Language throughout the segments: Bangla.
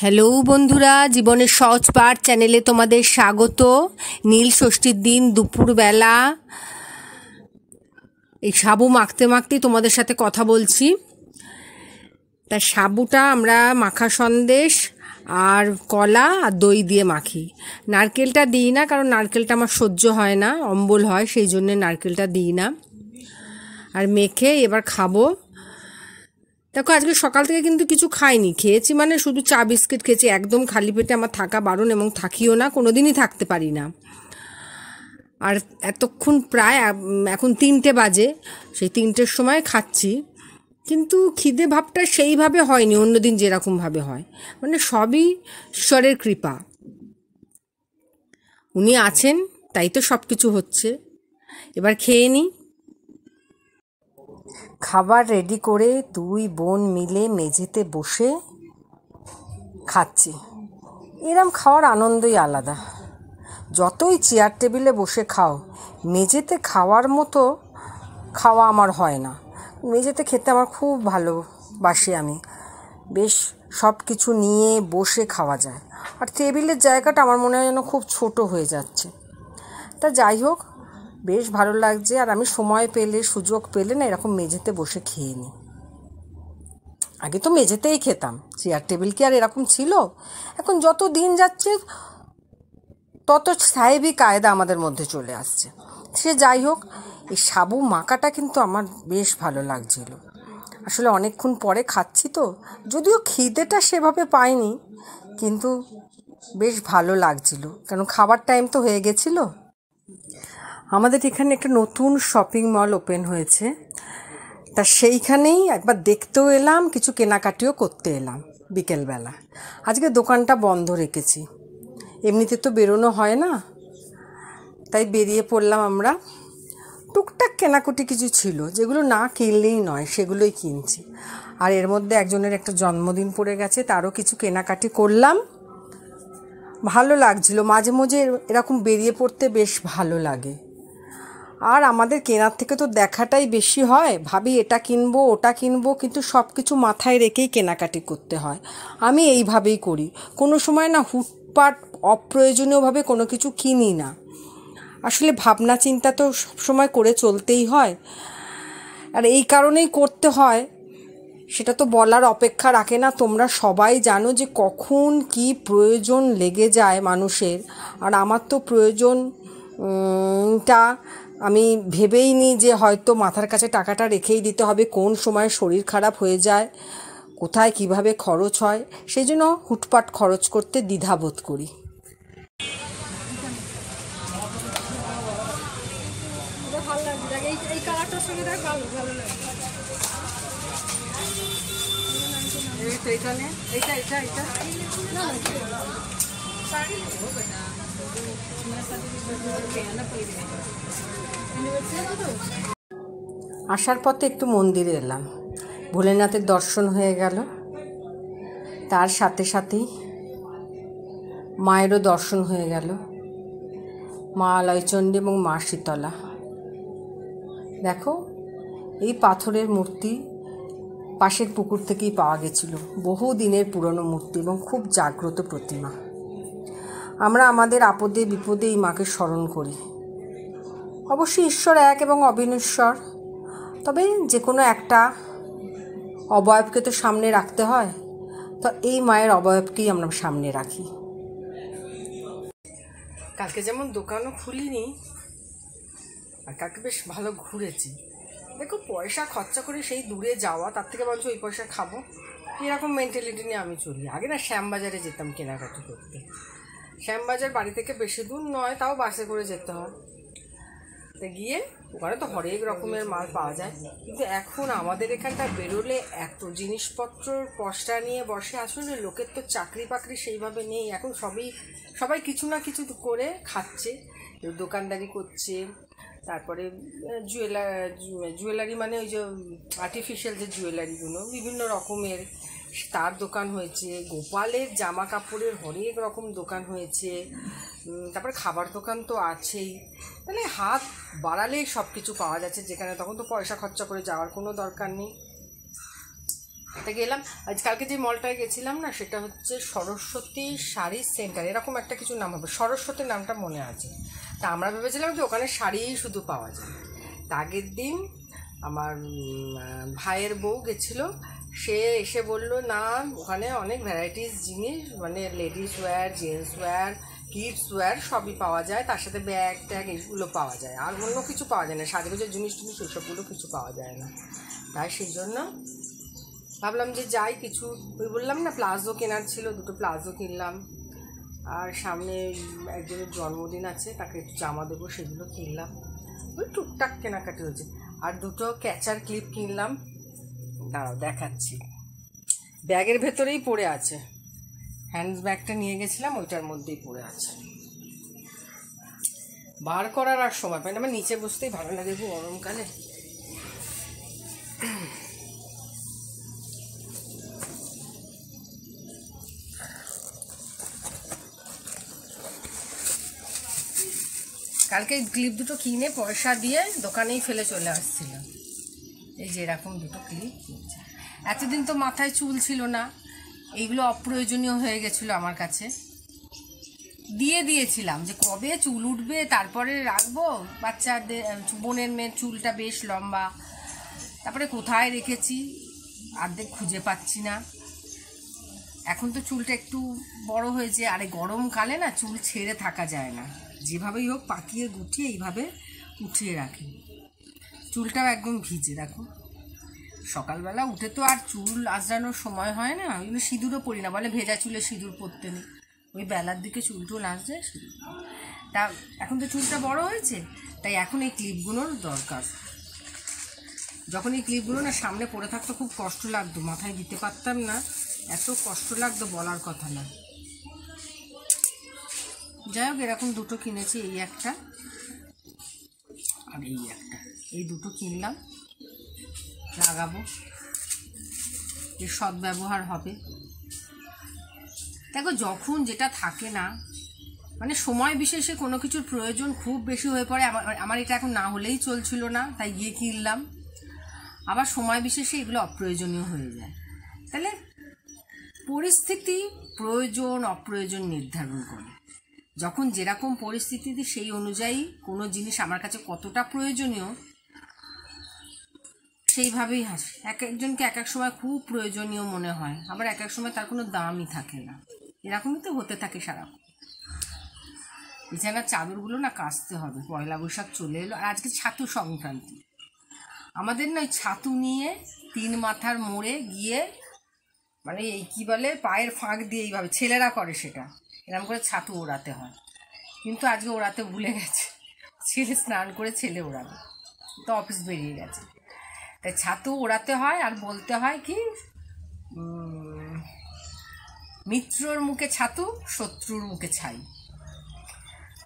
হ্যালো বন্ধুরা, জীবনের সহজ পাঠ চ্যানেলে তোমাদের স্বাগত। নীল ষষ্ঠীর দিন দুপুরবেলা এই সাবু মাখতে মাখতেই তোমাদের সাথে কথা বলছি। তা সাবুটা আমরা মাখা সন্দেশ আর কলা আর দই দিয়ে মাখি। নারকেলটা দিই না, কারণ নারকেলটা আমার সহ্য হয় না, অম্বল হয়, সেই জন্যে নারকেলটা দিই না। আর মেখে এবার খাবো। দেখো, আজকে সকাল থেকে কিন্তু কিছু খাইনি, খেয়েছি মানে শুধু চা বিস্কিট খেয়েছি। একদম খালি পেটে আমার থাকা বারণ, এবং থাকিও না, কোনো দিনই থাকতে পারি না। আর এতক্ষণ প্রায় এখন 3টে বাজে, সেই 3টের সময় খাচ্ছি, কিন্তু খিদে ভাবটা সেইভাবে হয়নি অন্যদিন যেরকমভাবে হয়। মানে সবই ঈশ্বরের কৃপা, উনি আছেন তাই তো সব কিছু হচ্ছে। এবার খেয়ে নিই। খাবার রেডি করে 2 বোন মিলে মেঝেতে বসে খাচ্ছি। এরম খাওয়ার আনন্দই আলাদা। যতই চেয়ার টেবিলে বসে খাও, মেঝেতে খাওয়ার মতো খাওয়া আমার হয় না। মেঝেতে খেতে আমার খুব ভালোবাসি আমি, বেশ সব কিছু নিয়ে বসে খাওয়া যায়। আর টেবিলের জায়গাটা আমার মনে হয় যেন খুব ছোট হয়ে যাচ্ছে। তা যাই হোক, বেশ ভালো লাগছে। আর আমি সময় পেলে, সুযোগ পেলে না, এরকম মেঝেতে বসে খেয়ে নিই। আগে তো মেঝেতেই খেতাম, চেয়ার টেবিল কি আর এরকম ছিল? এখন যত দিন যাচ্ছে তত সাহেবি কায়দা আমাদের মধ্যে চলে আসছে। সে যাই হোক, এই সাবু মাখাটা কিন্তু আমার বেশ ভালো লাগছিল। আসলে অনেকক্ষণ পরে খাচ্ছি তো, যদিও খিদেটা সেভাবে পাইনি, কিন্তু বেশ ভালো লাগছিল, কারণ খাবার টাইম তো হয়ে গেছিল। আমাদের এখানে একটা নতুন শপিং মল ওপেন হয়েছে, তা সেইখানেই একবার দেখতেও এলাম, কিছু কেনাকাটিও করতে এলাম বিকেলবেলা। আজকে দোকানটা বন্ধ রেখেছি, এমনিতে তো বেরোনো হয় না, তাই বেরিয়ে পড়লাম আমরা। টুকটাক কেনাকুটি কিছু ছিল, যেগুলো না কিনলেই নয় সেগুলোই কিনছি। আর এর মধ্যে একজনের একটা জন্মদিন পড়ে গেছে, তারও কিছু কেনাকাটি করলাম। ভালো লাগছিল, মাঝে মাঝে এরকম বেরিয়ে পড়তে বেশ ভালো লাগে। আর আমাদের কেনার থেকে তো দেখাটাই বেশি হয়, ভাবি এটা কিনবো ওটা কিনবো, কিন্তু সব কিছু মাথায় রেখেই কেনাকাটি করতে হয়। আমি এইভাবেই করি, কোনো সময় না হুটপাট অপ্রয়োজনীয়ভাবে কোনো কিছু কিনি না। আসলে ভাবনা চিন্তা তো সবসময় করে চলতেই হয়, আর এই কারণেই করতে হয়, সেটা তো বলার অপেক্ষা রাখে না। তোমরা সবাই জানো যে কখন কি প্রয়োজন লেগে যায় মানুষের। আর আমার তো প্রয়োজনটা আমি ভেবেই নিই যে হয়তো মাথার কাছে টাকাটা রেখেই দিতে হবে, কোন সময় শরীর খারাপ হয়ে যায়, কোথায় কিভাবে খরচ হয়, সেই জন্য হুটপাট খরচ করতে দ্বিধাবোধ করি। আসার পথে একটু মন্দিরে এলাম, ভোলেনাথের দর্শন হয়ে গেল, তার সাথে সাথেই মায়েরও দর্শন হয়ে গেল, মা আলয়চণ্ডী এবং মা শীতলা। দেখো, এই পাথরের মূর্তি পাশের পুকুর থেকেই পাওয়া গেছিল, বহু দিনের পুরনো মূর্তি এবং খুব জাগ্রত প্রতিমা। আমরা আমাদের আপদে বিপদে এই মাকে স্মরণ করি। অবশ্যই ঈশ্বর এক এবং অবিনশ্বর, তবে যে কোনো একটা অবয়বকে তো সামনে রাখতে হয়, তো এই মায়ের অবয়বকেই আমরা সামনে রাখি। কালকে যেমন দোকানও খুলিনি, আর কালকে বেশ ভালো ঘুরেছি। দেখো, পয়সা খরচা করে সেই দূরে যাওয়া, তার থেকে বলছো ওই পয়সা খাবো, এরকম মেন্টালিটি নিয়ে আমি চলি। আগে না শ্যামবাজারে যেতাম কেনাকাটি করতে। শ্যামবাজার বাড়ি থেকে বেশি দূর নয়, তাও বাসে করে যেতে হয়। তা গিয়ে ওখানে তো হরেক রকমের মাল পাওয়া যায়, কিন্তু এখন আমাদের এখানটা বেরোলে এত জিনিসপত্রর পসরা নিয়ে বসে। আসলে লোকের তো চাকরি বাকরি সেইভাবে নেই, এখন সবাই কিছু না কিছু করে খাচ্ছে, দোকানদারি করছে। তারপরে জুয়েলারি মানে ওই যে আর্টিফিশিয়াল যে জুয়েলারিগুলো বিভিন্ন রকমের, তার দোকান হয়েছে। গোপালের জামা কাপড়ের হরেক রকম দোকান হয়েছে। তারপরে খাবার দোকান তো আছেই। তাহলে হাত বাড়ালেই সব কিছু পাওয়া যাচ্ছে যেখানে, তখন তো পয়সা খরচা করে যাওয়ার কোনো দরকার নেই। তা গেলাম কালকে যে মলটায় গেছিলাম না, সেটা হচ্ছে সরস্বতী শাড়ি সেন্টার, এরকম একটা কিছু নাম হবে, সরস্বতী নামটা মনে আছে। তা আমরা ভেবেছিলাম যে ওখানে শাড়িই শুধু পাওয়া যায়। তা আগের দিন আমার ভাইয়ের বউ গেছিলো, সে এসে বলল না ওখানে অনেক ভ্যারাইটিস জিনিস, মানে ladies wear, gents wear, kids wear সবই পাওয়া যায়, তার সাথে ব্যাগ ট্যাগ এগুলো পাওয়া যায়, আর অন্য কিছু পাওয়া যায় না, সাজগোজের জিনিস টিনিস ওইসবগুলো কিছু পাওয়া যায় না। তাই সেই জন্য ভাবলাম যে যাই কিছু, ওই বললাম না প্লাজো কেনার ছিল, দুটো প্লাজো কিনলাম, আর সামনে একজনের জন্মদিন আছে, তাকে একটু জামা দেবো, সেগুলো কিনলাম, ওই টুকটাক কেনাকাটি হয়েছে। আর দুটো ক্যাচার ক্লিপ কিনলাম, দাঁড়াও দেখাচ্ছি, ব্যাগের ভেতরেই পড়ে আছে, হ্যান্ড ব্যাগটা নিয়ে গেছিলাম ওইটার মধ্যেই পড়ে আছে, বার করার আর সময় পাই না, আমার নিচে বসতেই ভালো লাগে গরমকালে। কালকে ক্লিপ দুটো কিনে পয়সা দিয়ে দোকানেই ফেলে চলে আসছিলাম, এই যে এরকম দুটো ক্লিপ। এতদিন তো মাথায় চুল ছিল না, এইগুলো অপ্রয়োজনীয় হয়ে গেছিলো আমার কাছে, দিয়ে দিয়েছিলাম যে কবে চুল উঠবে তারপরে রাখবো, বাচ্চাদের বোনের মেয়ের চুলটা বেশ লম্বা, তারপরে কোথায় রেখেছি অর্ধেক খুঁজে পাচ্ছি না। এখন তো চুলটা একটু বড় হয়েছে, আর গরমকালে না চুল ছেড়ে থাকা যায় না, যেভাবেই হোক পাকিয়ে গুটিয়ে এইভাবে উঠিয়ে রাখি, চুলটাও একদম ভিজে। দেখো সকালবেলা উঠে তো আর চুল আঁচড়ানোর সময় হয় না, ওইগুলো সিঁদুরও পরি না, বলে ভেজা চুলে সিঁদুর পরতে নেই, ওই বেলার দিকে চুল টুল আঁচড়ে সিঁদুর। তা এখন তো চুলটা বড় হয়েছে, তাই এখন এই ক্লিপগুলোর দরকার। যখন এই ক্লিপগুলো না সামনে পড়ে থাকতো খুব কষ্ট লাগতো, মাথায় দিতে পারতাম না, এত কষ্ট লাগতো বলার কথা না। যাই হোক এরকম দুটো কিনেছি, এই একটা আর এই একটা, এই দুটো কিনলাম, লাগাবো, এর সদ্ব্যবহার হবে। দেখো যখন যেটা থাকে না, মানে সময় বিশেষে কোনো কিছুর প্রয়োজন খুব বেশি হয়ে পড়ে, আমার এটা এখন না হলেই চলছিল না, তাই গিয়ে কিনলাম, আবার সময় বিশেষে এগুলো অপ্রয়োজনীয় হয়ে যায়। তাহলে পরিস্থিতি প্রয়োজন অপ্রয়োজন নির্ধারণ করে, যখন যেরকম পরিস্থিতিতে সেই অনুযায়ী কোনো জিনিস আমার কাছে কতটা প্রয়োজনীয় সেইভাবেই হাসি। এক একজনকে এক এক সময় খুব প্রয়োজনীয় মনে হয়, আবার এক এক সময় তার কোনো দামই থাকে না, এরকমই তো হতে থাকে সারাক্ষণ। বিছানার চাদরগুলো না কাচতে হবে, পয়লা বৈশাখ চলে এলো, আর আজকে ছাতু সংক্রান্তি, আমাদের না ওই ছাতু নিয়ে 3 মাথার মোড়ে গিয়ে, মানে এই কী বলে পায়ের ফাঁক দিয়ে এইভাবে ছেলেরা করে সেটা, এরকম করে ছাতু ওড়াতে হয়, কিন্তু আজকে ওড়াতে ভুলে গেছে, ছেলে স্নান করে ছেলে ওড়াবে, তো অফিস বেরিয়ে গেছে, তাই ছাতু ওড়াতে হয়, আর বলতে হয় কি মিত্রর মুখে ছাতু, শত্রুর মুখে ছাই,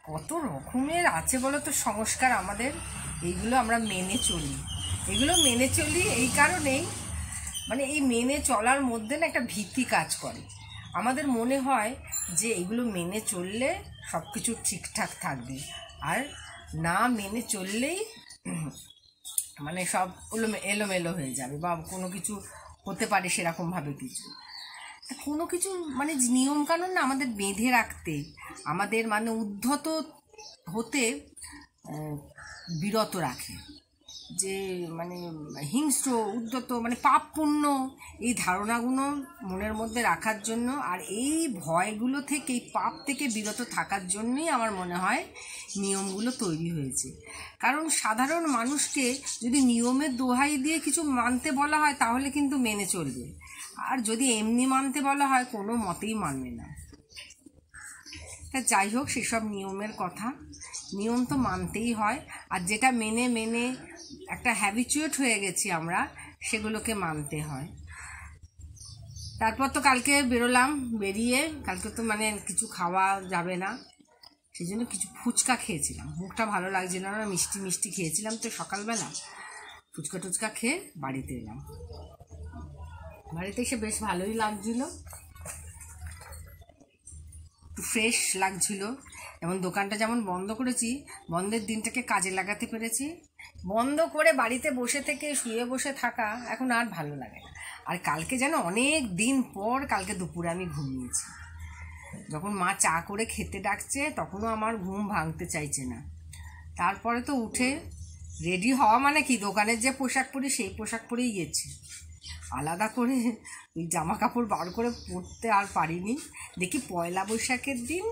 কত রকমের আছে বলো তো সংস্কার আমাদের, এইগুলো আমরা মেনে চলি, এগুলো মেনে চলি এই কারণেই, মানে এই মেনে চলার মধ্যে না একটা ভীতি কাজ করে, আমাদের মনে হয় যে এগুলো মেনে চললে সব কিছু ঠিকঠাক থাকবে, আর না মেনে চললেই মানে সব এলোমেলো হয়ে যাবে, বা কোনো কিছু হতে পারে সেরকমভাবে কিছু, কোনো কিছু মানে নিয়মকানুন না আমাদের বেঁধে রাখতে, আমাদের মানে উদ্ধত হতে বিরত রাখে, যে মানে হিংস্র উদ্ধত মানে পাপ পুণ্য এই ধারণাগুলো মনের মধ্যে রাখার জন্য, আর এই ভয়গুলো থেকে, এই পাপ থেকে বিরত থাকার জন্যই আমার মনে হয় নিয়মগুলো তৈরি হয়েছে। কারণ সাধারণ মানুষকে যদি নিয়মের দোহাই দিয়ে কিছু মানতে বলা হয় তাহলে কিন্তু মেনে চলবে, আর যদি এমনি মানতে বলা হয় কোনো মতেই মানবে না। তা যাই হোক সেসব নিয়মের কথা, নিয়ম তো মানতেই হয়, আর যেটা মেনে মেনে একটা হ্যাবিচুয়েট হয়ে গেছি আমরা, সেগুলোকে মানতে হয়। তারপর তো কালকে বেরোলাম, বেরিয়ে কালকে তো মানে কিছু খাওয়া যাবে না, সেই জন্য কিছু ফুচকা খেয়েছিলাম, মুখটা ভালো লাগছিল না, মিষ্টি মিষ্টি খেয়েছিলাম তো সকালবেলা, ফুচকা টুচকা খেয়ে বাড়িতে এলাম, বাড়িতে এসে বেশ ভালোই লাগছিল, একটু ফ্রেশ লাগছিল, যেমন দোকানটা যেমন বন্ধ করেছি, বন্ধের দিনটাকে কাজে লাগাতে পেরেছি, বন্ধ করে বাড়িতে বসে থেকে শুয়ে বসে থাকা এখন আর ভালো লাগে না, আর কালকে যেন অনেক দিন পর কালকে দুপুরে আমি ঘুমিয়েছি। যখন মা চা করে খেতে ডাকছে তখনও আমার ঘুম ভাঙতে চাইছে না। তারপরে তো উঠে রেডি হওয়া মানে কি, দোকানের যে পোশাক পরি সেই পোশাক পরেই গেছি। আলাদা করে ওই জামা কাপড় বার করে পরতে আর পারিনি। দেখি পয়লা বৈশাখের দিন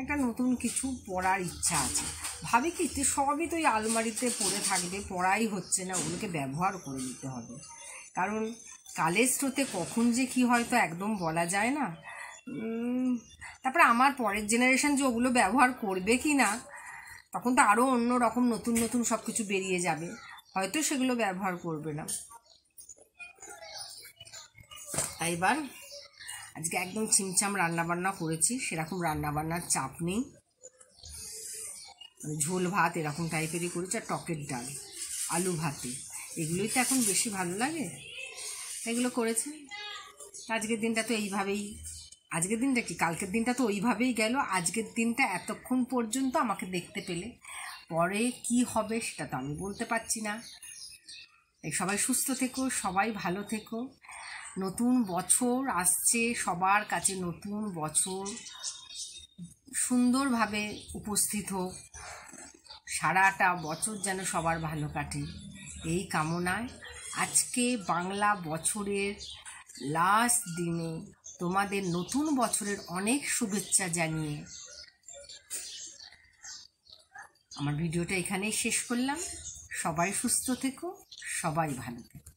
একটা নতুন কিছু পরার ইচ্ছা আছে। ভাবি কি সবই তো ওই আলমারিতে পড়ে থাকবে, পড়াই হচ্ছে না, ওগুলোকে ব্যবহার করে নিতে হবে। কারণ কালের স্রোতে কখন যে কি হয় তো একদম বলা যায় না। তারপরে আমার পরের জেনারেশন যে ওগুলো ব্যবহার করবে কি না, তখন তো আরও অন্য রকম নতুন নতুন সব কিছু বেরিয়ে যাবে, হয়তো সেগুলো ব্যবহার করবে না। তাই এবার আজকে একদম ছিমছাম রান্নাবান্না করেছি, সেরকম রান্নাবান্নার চাপ নেই। মানে ঝোল ভাত এরকম টাইপেরই করেছি, আর টকের ডাল, আলু ভাতে, এগুলোই তো এখন বেশি ভালো লাগে, এগুলো করেছে। আজকের দিনটা তো এইভাবেই, আজকের দিনটা কি কালকের দিনটা তো ওইভাবেই গেল। আজকের দিনটা এতক্ষণ পর্যন্ত আমাকে দেখতে পেলে, পরে কি হবে সেটা তো আমি বলতে পারছি না। সবাই সুস্থ থেকো, সবাই ভালো থেকো। নতুন বছর আসছে, সবার কাছে নতুন বছর সুন্দরভাবে উপস্থিত হোক, সারাটা বছর যেন সবার ভালো কাটে এই কামনায় আজকে বাংলা বছরের লাস্ট দিনে তোমাদের নতুন বছরের অনেক শুভেচ্ছা জানিয়ে আমার ভিডিওটা এখানেই শেষ করলাম। সবাই সুস্থ থেকো, সবাই ভালো থেকো।